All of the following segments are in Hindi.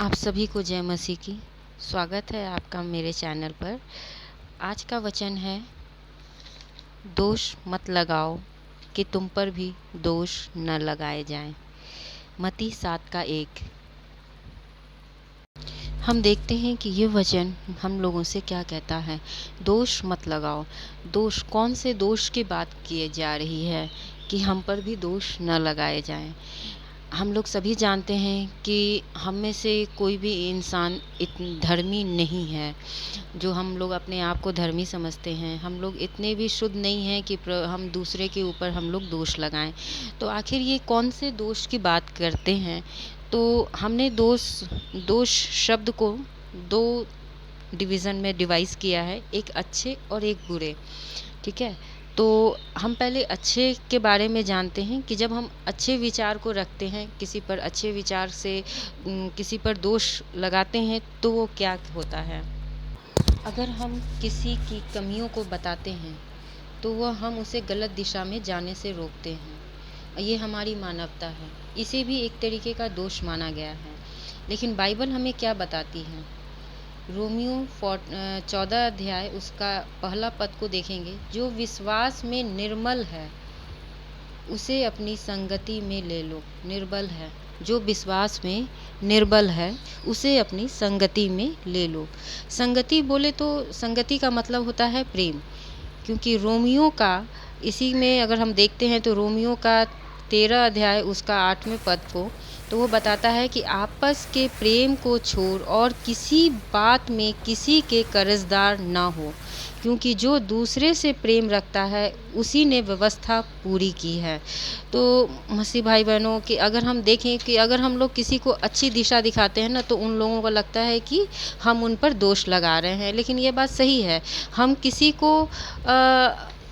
आप सभी को जय मसीह की। स्वागत है आपका मेरे चैनल पर। आज का वचन है, दोष मत लगाओ कि तुम पर भी दोष न लगाए जाएं। मत्ती 7:1। हम देखते हैं कि ये वचन हम लोगों से क्या कहता है। दोष मत लगाओ। दोष, कौन से दोष की बात की जा रही है कि हम पर भी दोष न लगाए जाएं। हम लोग सभी जानते हैं कि हम में से कोई भी इंसान इतनी धर्मी नहीं है जो हम लोग अपने आप को धर्मी समझते हैं। हम लोग इतने भी शुद्ध नहीं हैं कि हम दूसरे के ऊपर हम लोग दोष लगाएं। तो आखिर ये कौन से दोष की बात करते हैं? तो हमने दोष शब्द को दो डिवीज़न में डिवाइस किया है, एक अच्छे और एक बुरे। ठीक है, तो हम पहले अच्छे के बारे में जानते हैं कि जब हम अच्छे विचार को रखते हैं, किसी पर अच्छे विचार से किसी पर दोष लगाते हैं तो वो क्या होता है। अगर हम किसी की कमियों को बताते हैं तो वह हम उसे गलत दिशा में जाने से रोकते हैं। ये हमारी मानवता है। इसे भी एक तरीके का दोष माना गया है। लेकिन बाइबल हमें क्या बताती है? रोमियो 14 अध्याय उसका पहला पद को देखेंगे, जो विश्वास में निर्मल है उसे अपनी संगति में ले लो। निर्बल है, जो विश्वास में निर्बल है उसे अपनी संगति में ले लो। संगति बोले तो संगति का मतलब होता है प्रेम, क्योंकि रोमियो का, इसी में अगर हम देखते हैं तो रोमियो का 13 अध्याय उसका 8वें पद को, तो वो बताता है कि आपस के प्रेम को छोड़ और किसी बात में किसी के कर्जदार ना हो, क्योंकि जो दूसरे से प्रेम रखता है उसी ने व्यवस्था पूरी की है। तो मसीह भाई बहनों कि अगर हम देखें कि अगर हम लोग किसी को अच्छी दिशा दिखाते हैं ना, तो उन लोगों को लगता है कि हम उन पर दोष लगा रहे हैं। लेकिन ये बात सही है, हम किसी को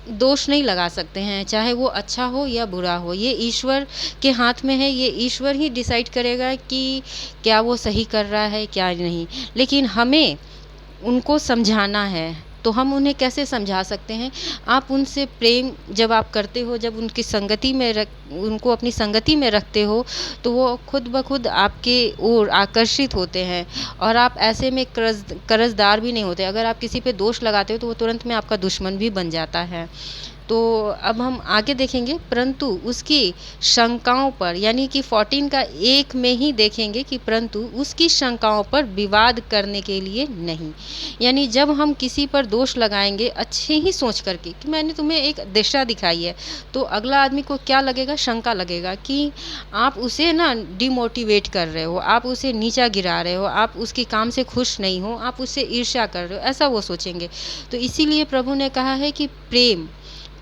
दोष नहीं लगा सकते हैं, चाहे वो अच्छा हो या बुरा हो। ये ईश्वर के हाथ में है। ये ईश्वर ही डिसाइड करेगा कि क्या वो सही कर रहा है क्या नहीं। लेकिन हमें उनको समझाना है। तो हम उन्हें कैसे समझा सकते हैं? आप उनसे प्रेम जब आप करते हो, जब उनकी संगति में उनको अपनी संगति में रखते हो, तो वो खुद ब खुद आपके ओर आकर्षित होते हैं और आप ऐसे में कर्जदार भी नहीं होते। अगर आप किसी पे दोष लगाते हो तो वो तुरंत में आपका दुश्मन भी बन जाता है। तो अब हम आगे देखेंगे, परंतु उसकी शंकाओं पर, यानी कि 14 का 1 में ही देखेंगे कि परंतु उसकी शंकाओं पर विवाद करने के लिए नहीं। यानी जब हम किसी पर दोष लगाएंगे अच्छे ही सोच करके कि मैंने तुम्हें एक दिशा दिखाई है, तो अगला आदमी को क्या लगेगा? शंका लगेगा कि आप उसे ना डिमोटिवेट कर रहे हो, आप उसे नीचा गिरा रहे हो, आप उसके काम से खुश नहीं हो, आप उससे ईर्ष्या कर रहे हो, ऐसा वो सोचेंगे। तो इसीलिए प्रभु ने कहा है कि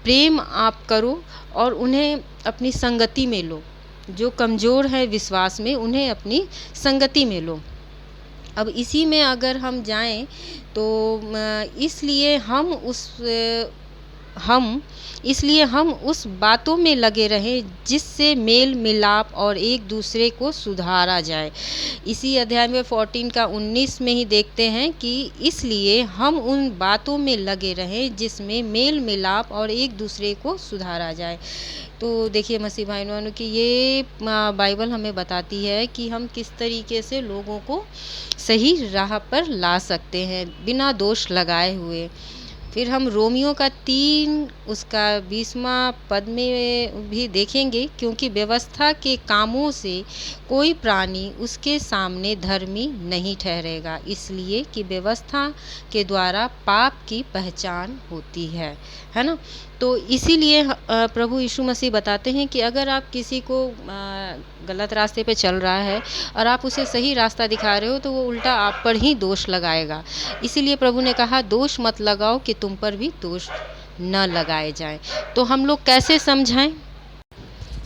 प्रेम आप करो और उन्हें अपनी संगति में लो। जो कमज़ोर है विश्वास में, उन्हें अपनी संगति में लो। अब इसी में अगर हम जाएं तो इसलिए हम उस बातों में लगे रहें जिससे मेल मिलाप और एक दूसरे को सुधारा जाए। इसी अध्याय में 14 का 19 में ही देखते हैं कि इसलिए हम उन बातों में लगे रहें जिसमें मेल मिलाप और एक दूसरे को सुधारा जाए। तो देखिए मसीह भाई बहनों कि ये बाइबल हमें बताती है कि हम किस तरीके से लोगों को सही राह पर ला सकते हैं बिना दोष लगाए हुए। फिर हम रोमियो का 3 उसका 20वां पद में भी देखेंगे, क्योंकि व्यवस्था के कामों से कोई प्राणी उसके सामने धर्मी नहीं ठहरेगा, इसलिए कि व्यवस्था के द्वारा पाप की पहचान होती है ना। तो इसीलिए प्रभु यीशु मसीह बताते हैं कि अगर आप किसी को गलत रास्ते पे चल रहा है और आप उसे सही रास्ता दिखा रहे हो, तो वो उल्टा आप पर ही दोष लगाएगा। इसीलिए प्रभु ने कहा, दोष मत लगाओ कि तुम पर भी दोष न लगाए जाएं। तो हम लोग कैसे समझाएं?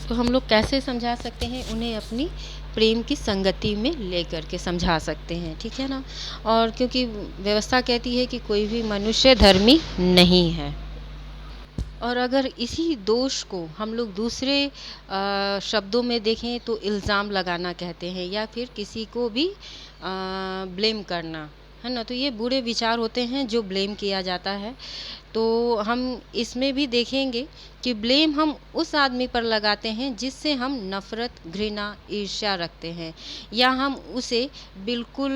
तो हम लोग कैसे समझा सकते हैं? उन्हें अपनी प्रेम की संगति में लेकर के समझा सकते हैं, ठीक है ना। और क्योंकि व्यवस्था कहती है कि कोई भी मनुष्य धर्मी नहीं है। और अगर इसी दोष को हम लोग दूसरे शब्दों में देखें तो इल्ज़ाम लगाना कहते हैं, या फिर किसी को भी ब्लेम करना, है ना? तो ये बुरे विचार होते हैं जो ब्लेम किया जाता है। तो हम इसमें भी देखेंगे कि ब्लेम हम उस आदमी पर लगाते हैं जिससे हम नफ़रत, घृणा, ईर्ष्या रखते हैं, या हम उसे बिल्कुल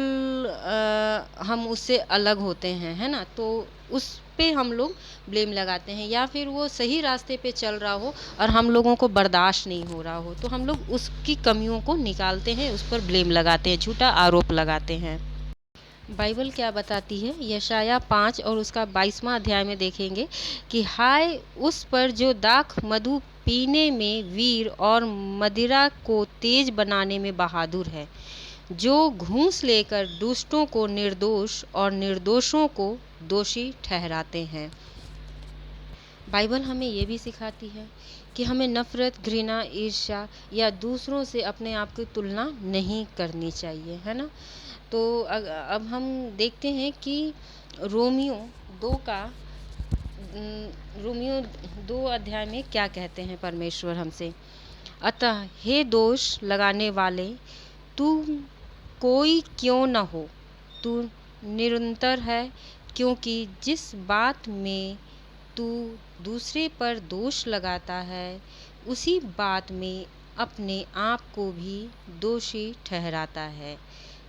हम उससे अलग होते हैं, है ना? तो उस पे हम लोग ब्लेम लगाते हैं, या फिर वो सही रास्ते पे चल रहा हो और हम लोगों को बर्दाश्त नहीं हो रहा हो, तो हम लोग उसकी कमियों को निकालते हैं, उस पर ब्लेम लगाते हैं, झूठा आरोप लगाते हैं। बाइबल क्या बताती है? यशाया 5 और उसका 22वां अध्याय में देखेंगे कि हाय उस पर जो दाख मधु पीने में वीर और मदिरा को तेज बनाने में बहादुर है, जो घूस लेकर दुष्टों को निर्दोष और निर्दोषों को दोषी ठहराते हैं। बाइबल हमें ये भी सिखाती है कि हमें नफ़रत, घृणा, ईर्ष्या या दूसरों से अपने आप की तुलना नहीं करनी चाहिए, है ना? तो अब हम देखते हैं कि रोमियो 2 का रोमियो 2 अध्याय में क्या कहते हैं परमेश्वर हमसे। अतः हे दोष लगाने वाले, तू कोई क्यों न हो, तू निरंतर है, क्योंकि जिस बात में तू दूसरे पर दोष लगाता है उसी बात में अपने आप को भी दोषी ठहराता है,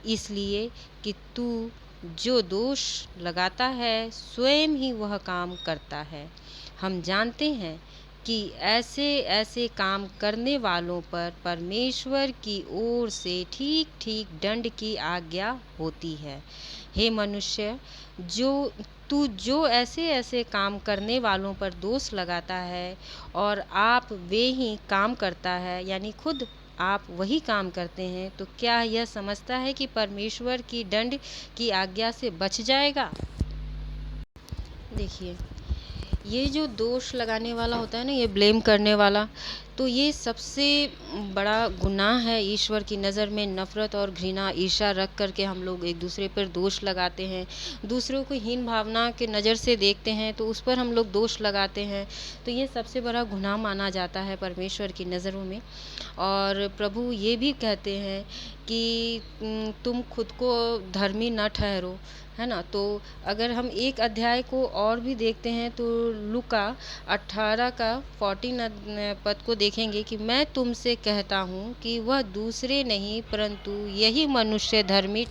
इसलिए कि तू जो दोष लगाता है स्वयं ही वह काम करता है। हम जानते हैं कि ऐसे ऐसे काम करने वालों पर परमेश्वर की ओर से ठीक ठीक दंड की आज्ञा होती है। हे मनुष्य, तू जो ऐसे ऐसे काम करने वालों पर दोष लगाता है और आप वे ही काम करता है, यानी खुद आप वही काम करते हैं, तो क्या यह समझता है कि परमेश्वर की दंड की आज्ञा से बच जाएगा? देखिए, ये जो दोष लगाने वाला होता है ना, ये ब्लेम करने वाला, तो ये सबसे बड़ा गुनाह है ईश्वर की नज़र में। नफ़रत और घृणा, ईर्ष्या रख कर के हम लोग एक दूसरे पर दोष लगाते हैं, दूसरों को हीन भावना के नज़र से देखते हैं, तो उस पर हम लोग दोष लगाते हैं। तो ये सबसे बड़ा गुनाह माना जाता है परमेश्वर की नज़रों में। और प्रभु ये भी कहते हैं कि तुम खुद को धर्मी न ठहरो, है ना? तो अगर हम एक अध्याय को और भी देखते हैं तो लूका 18 का 14 पद को देखेंगे कि मैं तुमसे कहता हूँ कि वह दूसरे नहीं परंतु यही मनुष्य धर्मी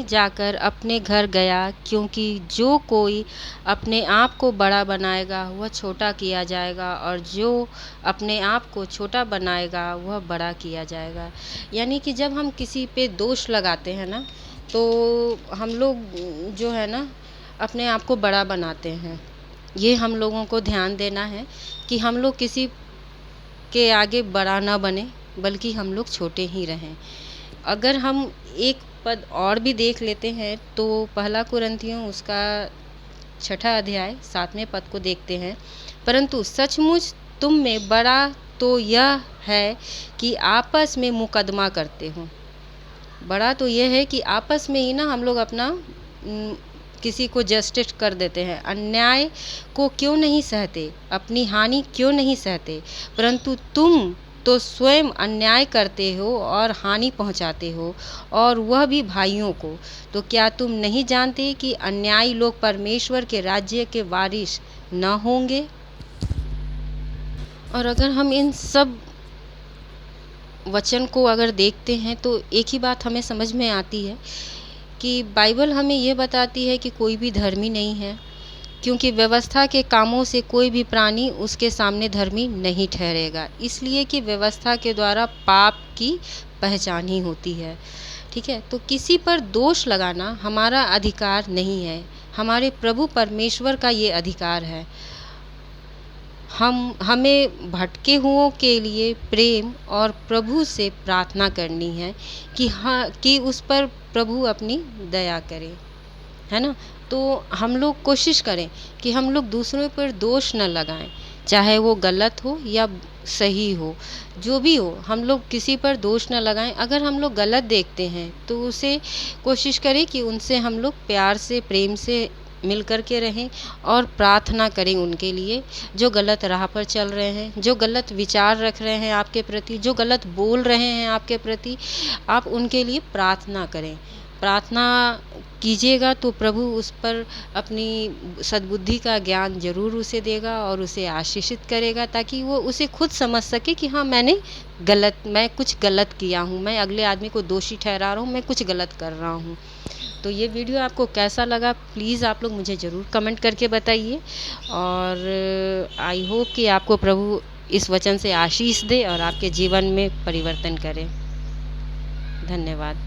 जाकर अपने घर गया, क्योंकि जो कोई अपने आप को बड़ा बनाएगा वह छोटा किया जाएगा, और जो अपने आप को छोटा बनाएगा वह बड़ा किया जाएगा। यानी कि जब हम किसी पे दोष लगाते हैं ना, तो हम लोग जो है ना अपने आप को बड़ा बनाते हैं। ये हम लोगों को ध्यान देना है कि हम लोग किसी के आगे बड़ा ना बने, बल्कि हम लोग छोटे ही रहें। अगर हम एक पद और भी देख लेते हैं तो पहला कुरिन्थियों उसका 6 अध्याय 7वें पद को देखते हैं, परंतु सचमुच तुम में बड़ा तो यह है कि आपस में मुकदमा करते हो। बड़ा तो यह है कि आपस में ही ना हम लोग अपना किसी को जस्टिस कर देते हैं। अन्याय को क्यों नहीं सहते, अपनी हानि क्यों नहीं सहते, परंतु तुम तो स्वयं अन्याय करते हो और हानि पहुंचाते हो, और वह भी भाइयों को। तो क्या तुम नहीं जानते कि अन्यायी लोग परमेश्वर के राज्य के वारिस न होंगे? और अगर हम इन सब वचन को अगर देखते हैं तो एक ही बात हमें समझ में आती है कि बाइबल हमें ये बताती है कि कोई भी धर्मी नहीं है, क्योंकि व्यवस्था के कामों से कोई भी प्राणी उसके सामने धर्मी नहीं ठहरेगा, इसलिए कि व्यवस्था के द्वारा पाप की पहचान ही होती है। ठीक है, तो किसी पर दोष लगाना हमारा अधिकार नहीं है, हमारे प्रभु परमेश्वर का ये अधिकार है। हमें भटके हुओं के लिए प्रेम और प्रभु से प्रार्थना करनी है कि उस पर प्रभु अपनी दया करे, है ना? तो हम लोग कोशिश करें कि हम लोग दूसरों पर दोष न लगाएं, चाहे वो गलत हो या सही हो, जो भी हो, हम लोग किसी पर दोष न लगाएं। अगर हम लोग गलत देखते हैं तो उसे कोशिश करें कि उनसे हम लोग प्यार से, प्रेम से मिल कर के रहें और प्रार्थना करें उनके लिए, जो गलत राह पर चल रहे हैं, जो गलत विचार रख रहे हैं आपके प्रति, जो गलत बोल रहे हैं आपके प्रति, आप उनके लिए प्रार्थना करें। प्रार्थना कीजिएगा तो प्रभु उस पर अपनी सद्बुद्धि का ज्ञान ज़रूर उसे देगा और उसे आशीषित करेगा, ताकि वो उसे खुद समझ सके कि हाँ, मैं कुछ गलत किया हूँ, मैं अगले आदमी को दोषी ठहरा रहा हूँ, मैं कुछ गलत कर रहा हूँ। तो ये वीडियो आपको कैसा लगा, प्लीज़ आप लोग मुझे ज़रूर कमेंट करके बताइए। और आई होप कि आपको प्रभु इस वचन से आशीष दे और आपके जीवन में परिवर्तन करे। धन्यवाद।